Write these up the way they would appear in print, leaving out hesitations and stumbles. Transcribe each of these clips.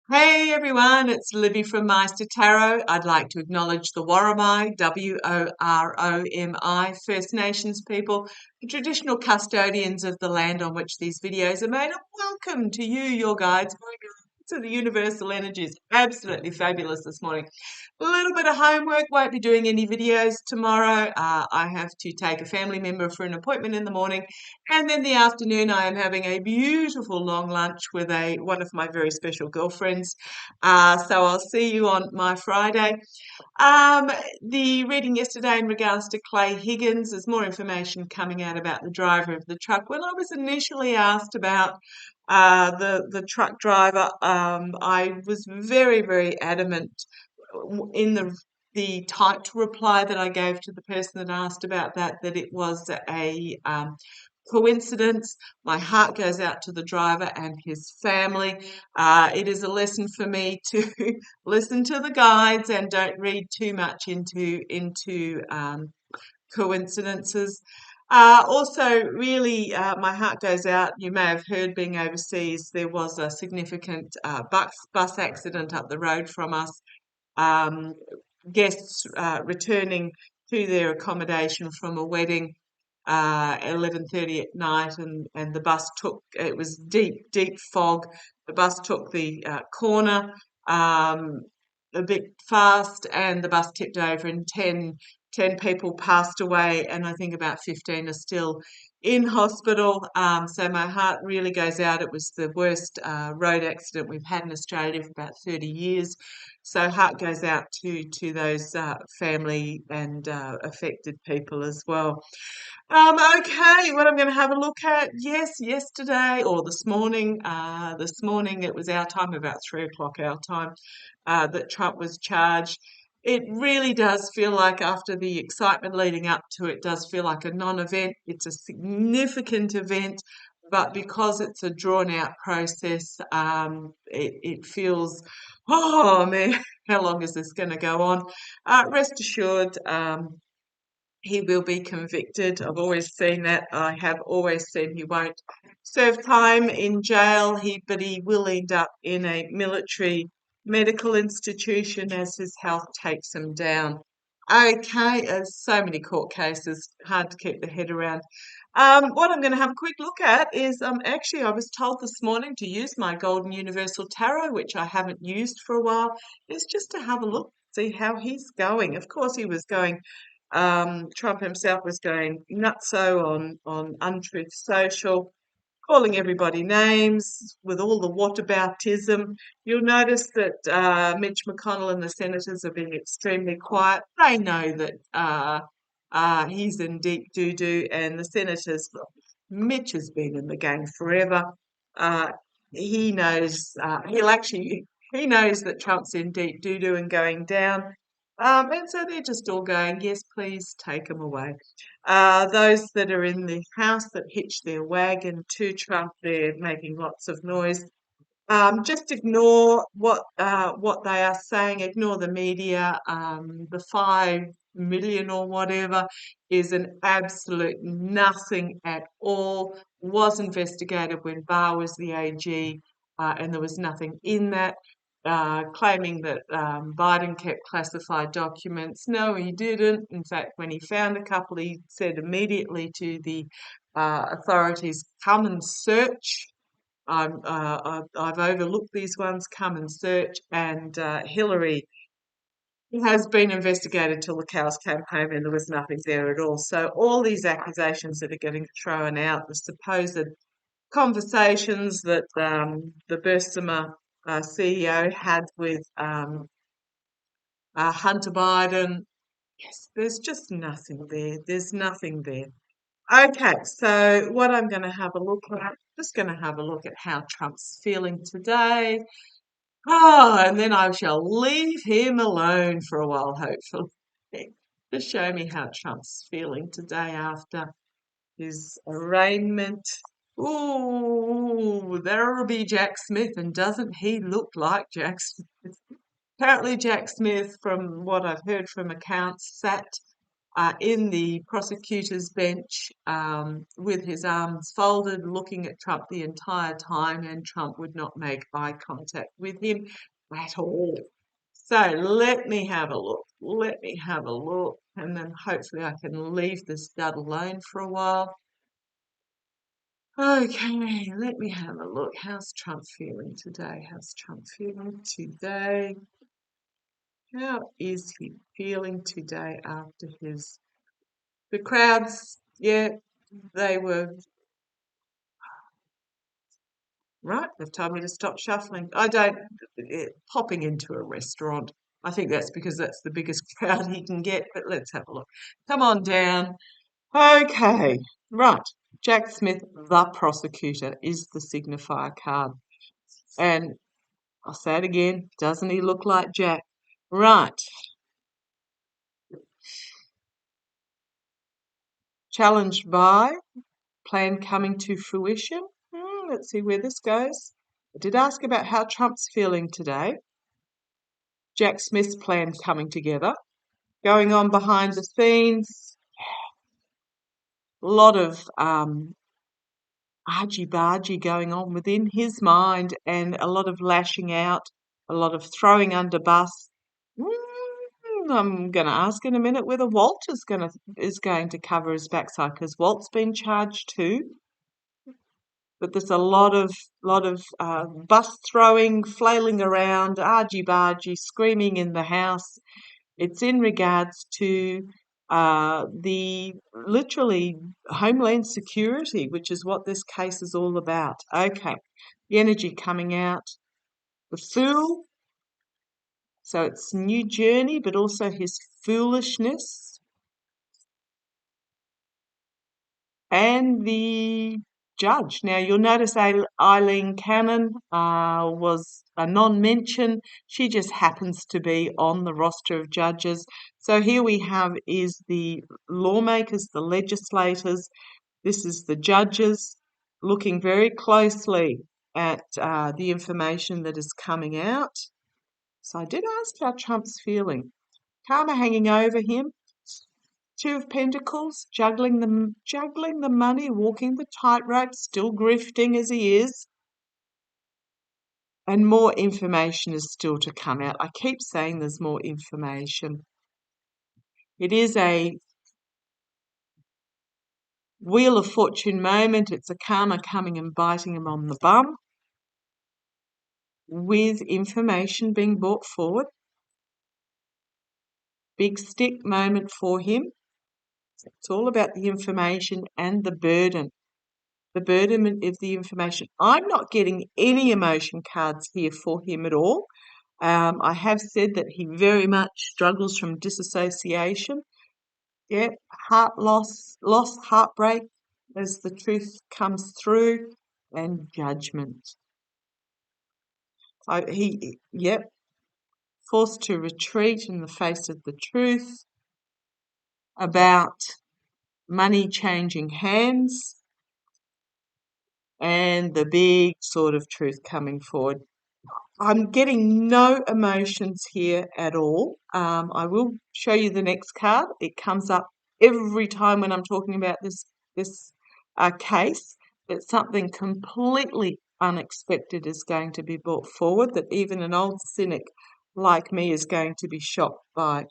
Hey everyone, it's Libby from Meister Tarot. I'd like to acknowledge the Worimi, Woromi, First Nations people, the traditional custodians of the land on which these videos are made. And welcome to you, your guides, my guides to the universal energies. Absolutely fabulous this morning. A little bit of homework, won't be doing any videos tomorrow. I have to take a family member for an appointment in the morning, and then the afternoon I am having a beautiful long lunch with one of my very special girlfriends. So I'll see you on my Friday. Um, the reading yesterday in regards to Clay Higgins, there's more information coming out about the driver of the truck. When I was initially asked about the truck driver, I was very, very adamant in the typed reply that I gave to the person that asked about that it was a coincidence. My heart goes out to the driver and his family. It is a lesson for me to listen to the guides and don't read too much into coincidences. Also, really, my heart goes out. You may have heard, being overseas, there was a significant bus accident up the road from us. Um, Guests returning to their accommodation from a wedding 11:30 at night, and the bus took, it was deep fog. The bus took the corner a bit fast, and the bus tipped over, and 10 people passed away, and I think about 15 are still in hospital. So my heart really goes out. It was the worst road accident we've had in Australia for about 30 years. So heart goes out to those family and affected people as well. Okay, what I'm going to have a look at. Yes, yesterday or this morning. This morning it was our time, about 3 o'clock our time, that Trump was charged. It really does feel like, after the excitement leading up to it, does feel like a non-event. It's a significant event, but because it's a drawn-out process, it feels, oh man, how long is this going to go on? Rest assured. He will be convicted. I've always seen that. I have always seen he won't serve time in jail. But he will end up in a military medical institution as his health takes him down. Okay, so many court cases, hard to keep the head around. What I'm going to have a quick look at is, actually, I was told this morning to use my Golden Universal Tarot, which I haven't used for a while, is just to have a look, see how he's going. Of course, he was going, Trump himself was going nutso on Untruth Social, calling everybody names with all the whataboutism. You'll notice that Mitch McConnell and the senators are being extremely quiet. They know that he's in deep doo-doo, and the senators, well, Mitch has been in the game forever. Uh, he knows, he knows that Trump's in deep doo-doo and going down. And so they're just all going, yes, please take him away. Those that are in the house that hitch their wagon to Trump, they're making lots of noise. Just ignore what they are saying. Ignore the media. The 5 million or whatever is an absolute nothing at all. Was investigated when Barr was the AG, and there was nothing in that. Claiming that Biden kept classified documents. No, he didn't. In fact, when he found a couple, he said immediately to the authorities, "Come and search. I've overlooked these ones. Come and search." And Hillary has been investigated till the cows came home, and there was nothing there at all. So all these accusations that are getting thrown out, the supposed conversations that the Bessemer CEO had with Hunter Biden, yes, there's just nothing there. There's nothing there. Okay, so what I'm going to have a look at, just going to have a look at how Trump's feeling today. Oh, and then I shall leave him alone for a while, hopefully. Just show me how Trump's feeling today after his arraignment. Ooh, there'll be Jack Smith, and doesn't he look like Jack Smith? Apparently, Jack Smith, from what I've heard from accounts, sat in the prosecutor's bench with his arms folded, looking at Trump the entire time, and Trump would not make eye contact with him at all. So let me have a look. Let me have a look, and then hopefully I can leave this dud alone for a while. Okay, let me have a look. How's Trump feeling today? How's Trump feeling today? How is he feeling today after the crowds? Yeah, they were right. They've told me to stop shuffling. I don't popping into a restaurant. I think that's because that's the biggest crowd he can get. But let's have a look. Come on down. Okay, right. Jack Smith, the prosecutor, is the signifier card. And I'll say it again, doesn't he look like Jack? Right. Challenged by, plan coming to fruition. Let's see where this goes. I did ask about how Trump's feeling today. Jack Smith's plan coming together. Going on behind the scenes. A lot of argy-bargy going on within his mind, and a lot of lashing out, a lot of throwing under bus. I'm going to ask in a minute whether Walt is going to cover his backside, because Walt's been charged too. But there's a lot of bus throwing, flailing around, argy-bargy, screaming in the house. It's in regards to the literally Homeland Security, which is what this case is all about. Okay, the energy coming out. The Fool, so it's new journey, but also his foolishness. And the Judge. Now, you'll notice Eileen Cannon was a non-mention. She just happens to be on the roster of judges. So here we have is the lawmakers, the legislators. This is the judges looking very closely at the information that is coming out. So I did ask how Trump's feeling. Karma hanging over him. Two of Pentacles, juggling the money, walking the tightrope, still grifting as he is. And more information is still to come out. I keep saying there's more information. It is a Wheel of Fortune moment. It's a karma coming and biting him on the bum, with information being brought forward. Big stick moment for him. It's all about the information and the burden. The burden of the information. I'm not getting any emotion cards here for him at all. I have said that he very much struggles from disassociation. Yeah, heart loss, heartbreak as the truth comes through, and judgment. Forced to retreat in the face of the truth about money changing hands, and the big sort of truth coming forward. I'm getting no emotions here at all. I will show you the next card. It comes up every time when I'm talking about this case, that something completely unexpected is going to be brought forward, that even an old cynic like me is going to be shocked by,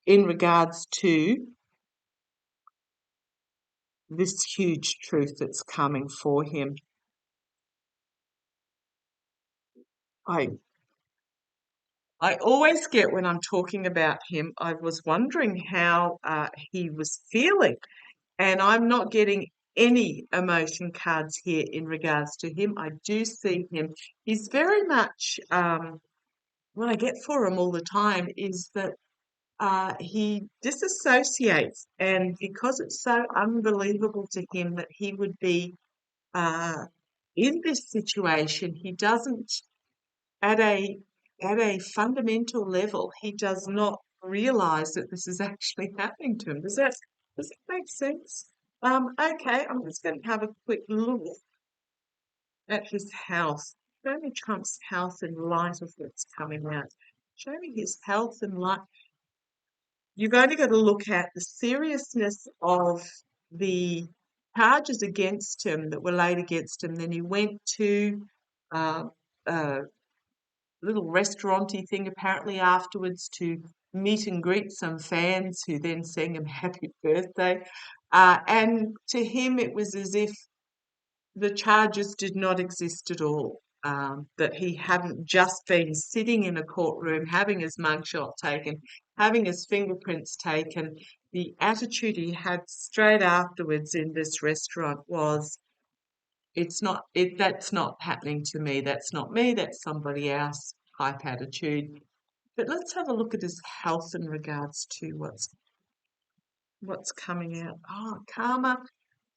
in regards to this huge truth that's coming for him. I always get, when I'm talking about him, I was wondering how he was feeling, and I'm not getting any emotion cards here in regards to him. I do see him. He's very much, what I get for him all the time is that he disassociates, and because it's so unbelievable to him that he would be in this situation, he doesn't, at a fundamental level, he does not realize that this is actually happening to him. Does that make sense? Okay, I'm just going to have a quick look at his health. Show me Trump's health in light of what's coming out. Show me his health in light. you've only got to look at the seriousness of the charges against him that were laid against him. Then he went to uh, a little restauranty thing apparently afterwards to meet and greet some fans who then sang him happy birthday. And to him, it was as if the charges did not exist at all. That he hadn't just been sitting in a courtroom having his mugshot taken, having his fingerprints taken. The attitude he had straight afterwards in this restaurant was, that's not happening to me, that's not me, that's somebody else type attitude. But let's have a look at his health in regards to what's coming out. Oh, karma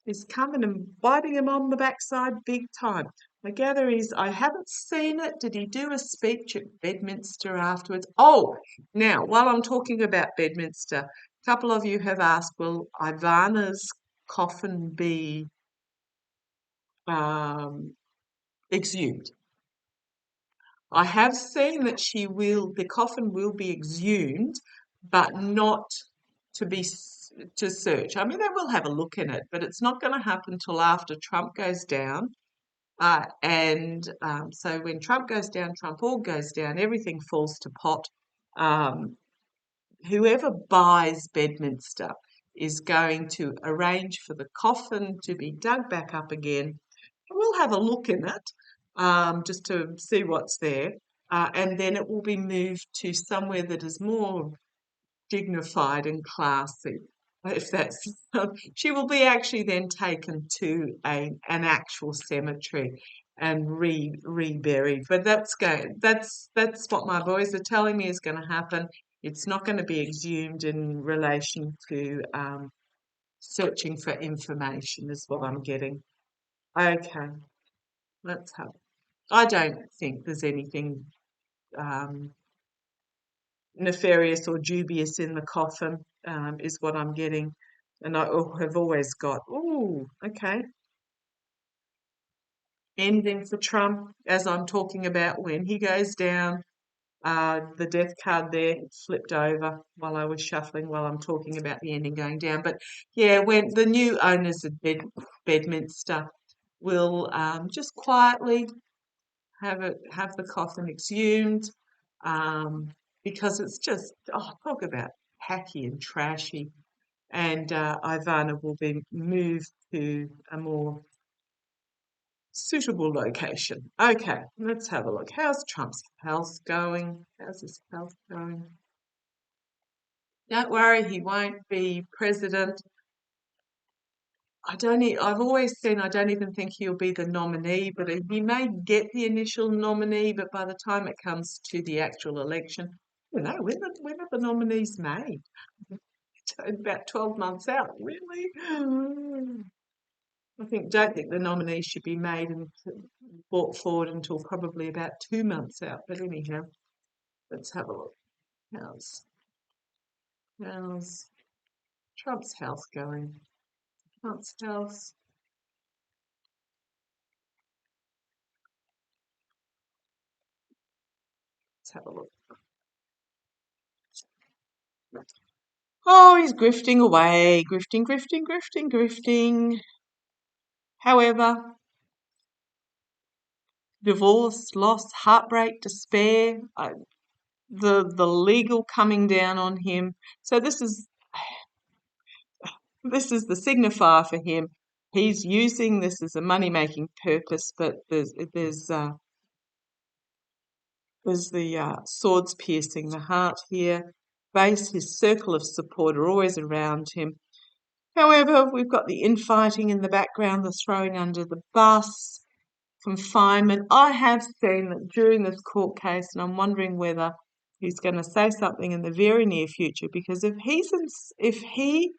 is coming and biting him on the backside big time. I gather I haven't seen it. Did he do a speech at Bedminster afterwards? Oh, now, while I'm talking about Bedminster, a couple of you have asked, will Ivana's coffin be exhumed? I have seen that the coffin will be exhumed, but not to search. I mean, they will have a look in it, but it's not going to happen till after Trump goes down. So when Trump goes down, Trump all goes down, everything falls to pot. Whoever buys Bedminster is going to arrange for the coffin to be dug back up again. We'll have a look in it just to see what's there. And then it will be moved to somewhere that is more dignified and classy. If that's, she will be actually then taken to an actual cemetery and reburied. But that's what my boys are telling me is going to happen. It's not going to be exhumed in relation to searching for information, is what I'm getting. Okay, let's have. I don't think there's anything nefarious or dubious in the coffin, is what I'm getting. And I have always got, okay. Ending for Trump, as I'm talking about when he goes down. The death card there flipped over while I was shuffling while I'm talking about the ending going down. But yeah, when the new owners of Bedminster will just quietly have the coffin exhumed, because it's just, talk about hacky and trashy. And Ivana will be moved to a more suitable location. Okay, let's have a look. How's Trump's health going? How's his health going? Don't worry, he won't be president. I've always seen, I don't even think he'll be the nominee, but he may get the initial nominee, but by the time it comes to the actual election, when are the nominees made? About 12 months out, really? Don't think the nominees should be made and brought forward until probably about 2 months out. But anyhow, let's have a look. How's Trump's health going? Trump's health. Let's have a look. Oh, he's grifting away, grifting. However, divorce, loss, heartbreak, despair, the legal coming down on him. So this is the signifier for him. He's using this as a money-making purpose, but there's the swords piercing the heart here. Base, his circle of support are always around him. However, we've got the infighting in the background, the throwing under the bus, confinement. I have seen that during this court case, and I'm wondering whether he's going to say something in the very near future, because if he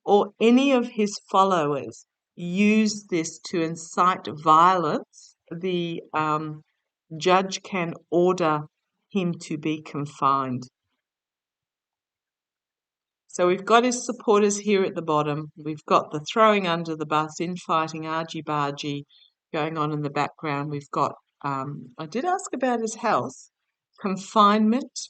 or any of his followers use this to incite violence, the judge can order him to be confined. So we've got his supporters here at the bottom. We've got the throwing under the bus, infighting, argy-bargy going on in the background. We've got, I did ask about his health, confinement,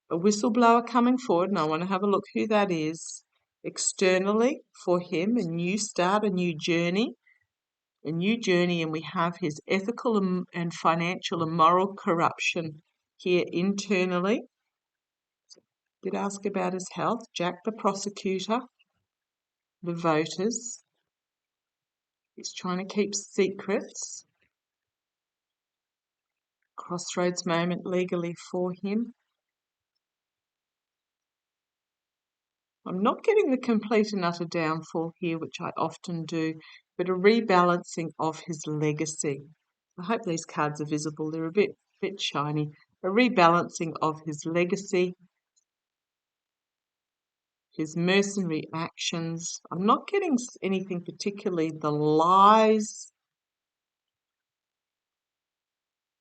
a whistleblower coming forward, and I want to have a look who that is. Externally for him, a new start, a new journey, and we have his ethical and financial and moral corruption here internally. Did ask about his health. Jack the prosecutor, the voters. He's trying to keep secrets. Crossroads moment legally for him. I'm not getting the complete and utter downfall here, which I often do, but a rebalancing of his legacy. I hope these cards are visible. They're a bit shiny. A rebalancing of his legacy, his mercenary actions. I'm not getting anything particularly the lies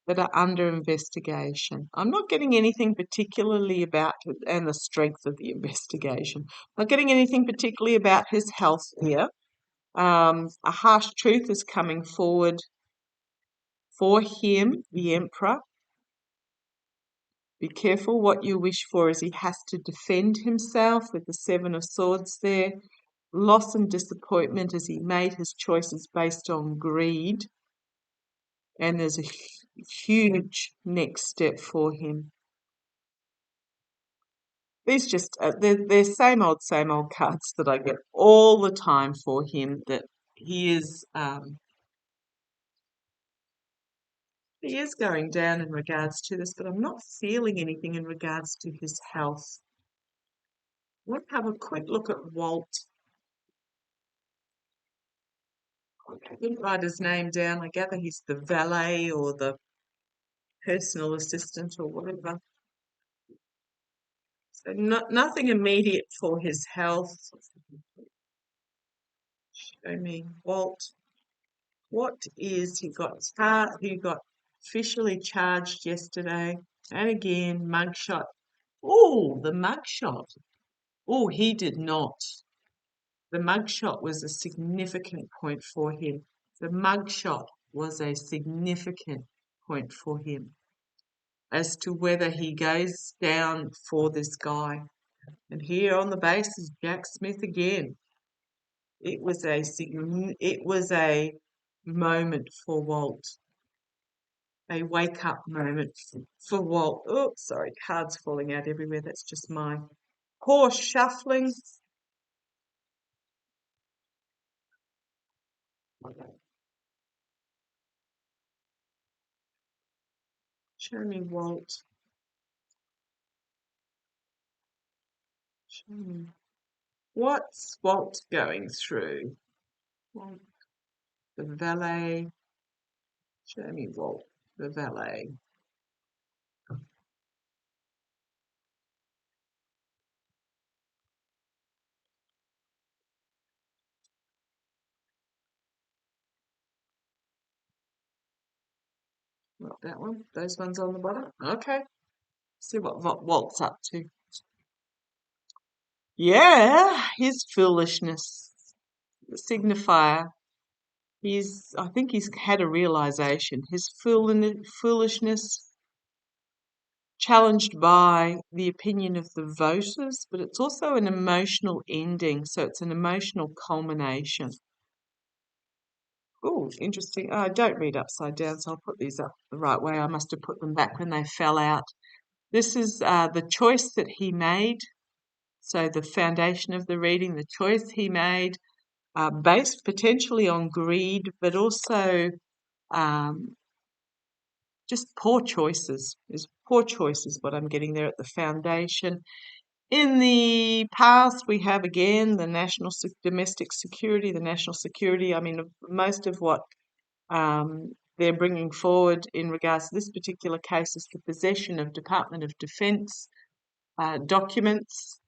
that are under investigation. I'm not getting anything particularly about it and the strength of the investigation. I'm not getting anything particularly about his health here. A harsh truth is coming forward for him, the Emperor. Be careful what you wish for, as he has to defend himself with the Seven of Swords there. Loss and disappointment as he made his choices based on greed. And there's a huge next step for him. These just, they're same old cards that I get all the time for him, that he is going down in regards to this, but I'm not feeling anything in regards to his health. Let's have a quick look at Walt. I didn't write his name down. I gather he's the valet or the personal assistant or whatever. So nothing immediate for his health. Show me Walt. What is he got officially charged yesterday? And again, mugshot. Oh, the mugshot. Oh, he did not. The mugshot was a significant point for him. The mugshot was a significant point for him as to whether he goes down for this guy. And here on the base is Jack Smith again. It was a moment for Walt. A wake-up moment for Walt. Oh, sorry, cards falling out everywhere. That's just my horse shuffling. Show me Walt. Show me. What's Walt going through? Walt, the valet. Show me Walt, the valet. Not that one. Those ones on the bottom. Okay. See what Walt's up to. Yeah, his foolishness. The signifier. I think he's had a realization. His foolishness, challenged by the opinion of the voters, but it's also an emotional ending. So it's an emotional culmination. Oh, interesting. I don't read upside down, so I'll put these up the right way. I must have put them back when they fell out. This is the choice that he made. So the foundation of the reading, the choice he made, based potentially on greed, but also just poor choices. There's poor choices, what I'm getting there at the foundation. In the past, we have again the domestic security, the national security. I mean, most of what they're bringing forward in regards to this particular case is the possession of Department of Defence documents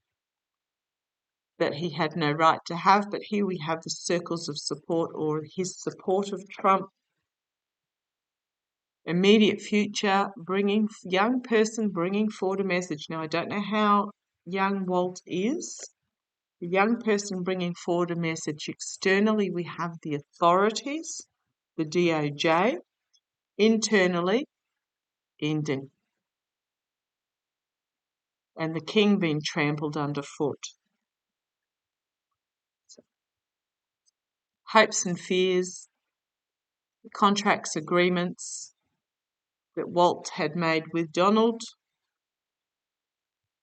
that he had no right to have. But here we have the circles of support, or his support of Trump. Immediate future, young person bringing forward a message. Now, I don't know how young Walt is. The young person bringing forward a message. Externally, we have the authorities, the DOJ. Internally, ending. and the king being trampled underfoot. Hopes and fears, the contracts, agreements that Walt had made with Donald,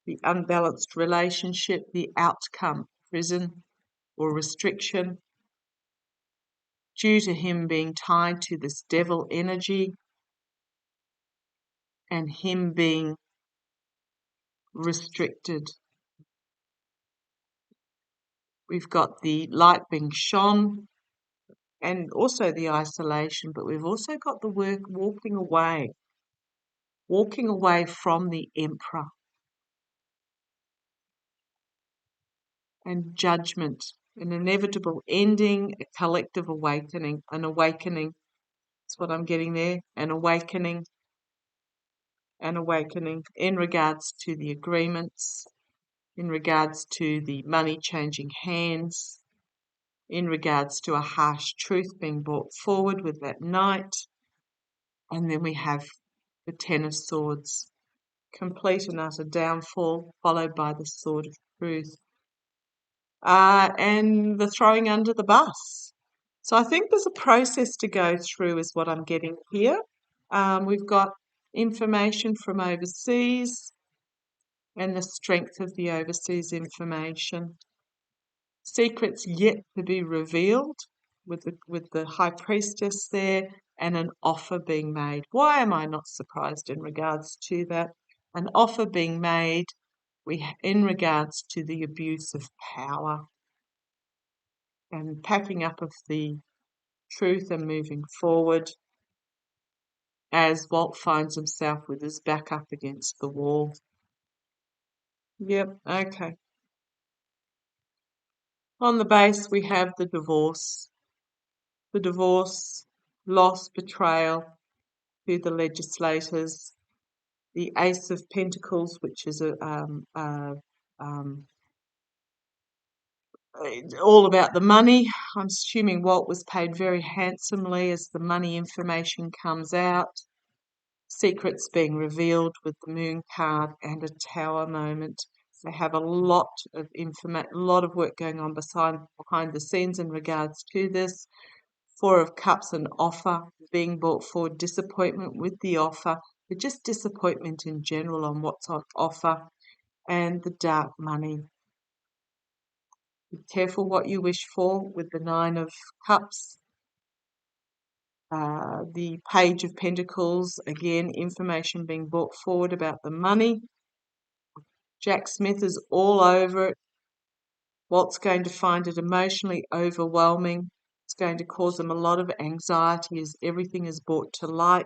the unbalanced relationship, the outcome, prison or restriction, due to him being tied to this devil energy and him being restricted. We've got the light being shone and also the isolation, but we've also got the work walking away from the emperor, and judgment, an inevitable ending, a collective awakening, an awakening. That's what I'm getting there, an awakening in regards to the agreements, in regards to the money changing hands, in regards to a harsh truth being brought forward with that knight. And then we have the Ten of Swords, complete and utter downfall, followed by the Sword of Truth, and the throwing under the bus. So I think there's a process to go through is what I'm getting here. We've got information from overseas and the strength of the overseas information. Secrets yet to be revealed with the High Priestess there, and an offer being made. Why am I not surprised in regards to that? An offer being made in regards to the abuse of power and packing up of the truth and moving forward as Walt finds himself with his back up against the wall. Yep, okay. On the base, we have the divorce. The divorce, loss, betrayal to the legislators. The Ace of Pentacles, which is all about the money. I'm assuming Walt was paid very handsomely as the money information comes out. Secrets being revealed with the Moon card and a Tower moment. They have a lot of work going on behind the scenes in regards to this. Four of Cups, an offer being brought forward, disappointment with the offer, but just disappointment in general on what's on offer, and the dark money. Be careful what you wish for with the Nine of Cups. The Page of Pentacles, again, information being brought forward about the money. Jack Smith is all over it. Walt's going to find it emotionally overwhelming. It's going to cause him a lot of anxiety as everything is brought to light.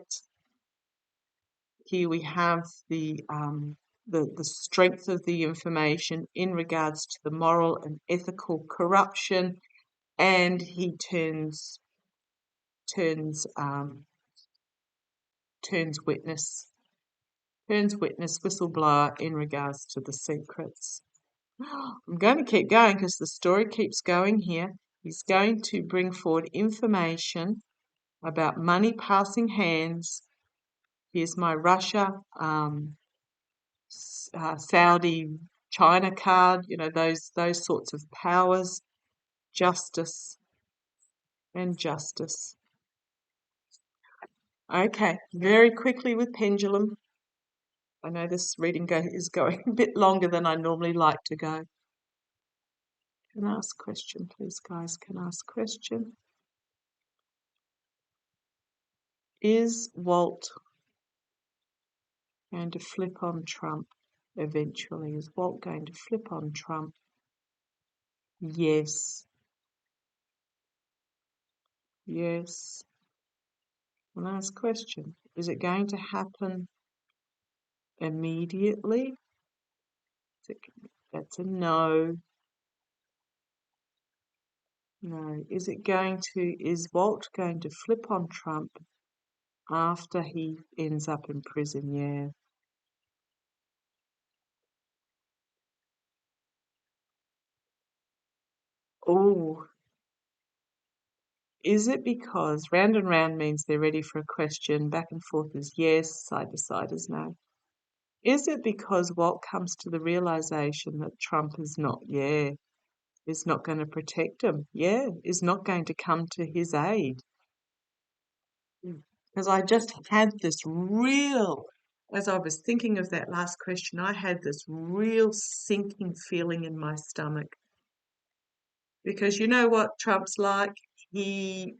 Here we have the strength of the information in regards to the moral and ethical corruption, and he turns whistleblower in regards to the secrets. I'm going to keep going because the story keeps going here. He's going to bring forward information about money passing hands. Here's my Russia, Saudi, China card, those sorts of powers, justice and justice. Okay, very quickly with pendulum. I know this reading is going a bit longer than I normally like to go. Can I ask a question, please, guys? Can I ask a question? Is Walt going to flip on Trump eventually? Is Walt going to flip on Trump? Yes. Yes. Can I ask a question? Is it going to happen immediately? That's a no. No. Is Walt going to flip on Trump after he ends up in prison? Yeah. Oh, is it because round and round means they're ready for a question, back and forth is yes, side to side is no? Is it because Walt comes to the realization that Trump is not going to protect him? Is not going to come to his aid? Because I just had this real, as I was thinking of that last question, I had this real sinking feeling in my stomach. Because you know what Trump's like? He,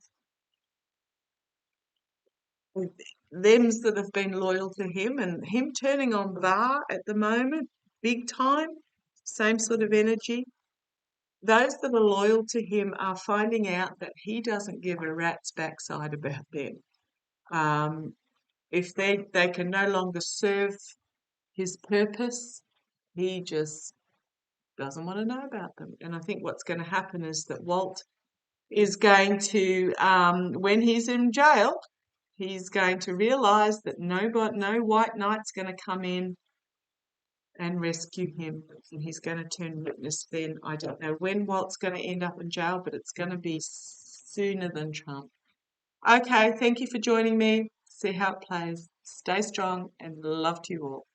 Thems that have been loyal to him and him turning on Var at the moment, big time, same sort of energy. Those that are loyal to him are finding out that he doesn't give a rat's backside about them. If they can no longer serve his purpose, he just doesn't want to know about them. And I think what's going to happen is that Walt is going to, when he's in jail, he's going to realise that no white knight's going to come in and rescue him, and he's going to turn witness then. I don't know when Walt's going to end up in jail, but it's going to be sooner than Trump. Okay, thank you for joining me. See how it plays. Stay strong and love to you all.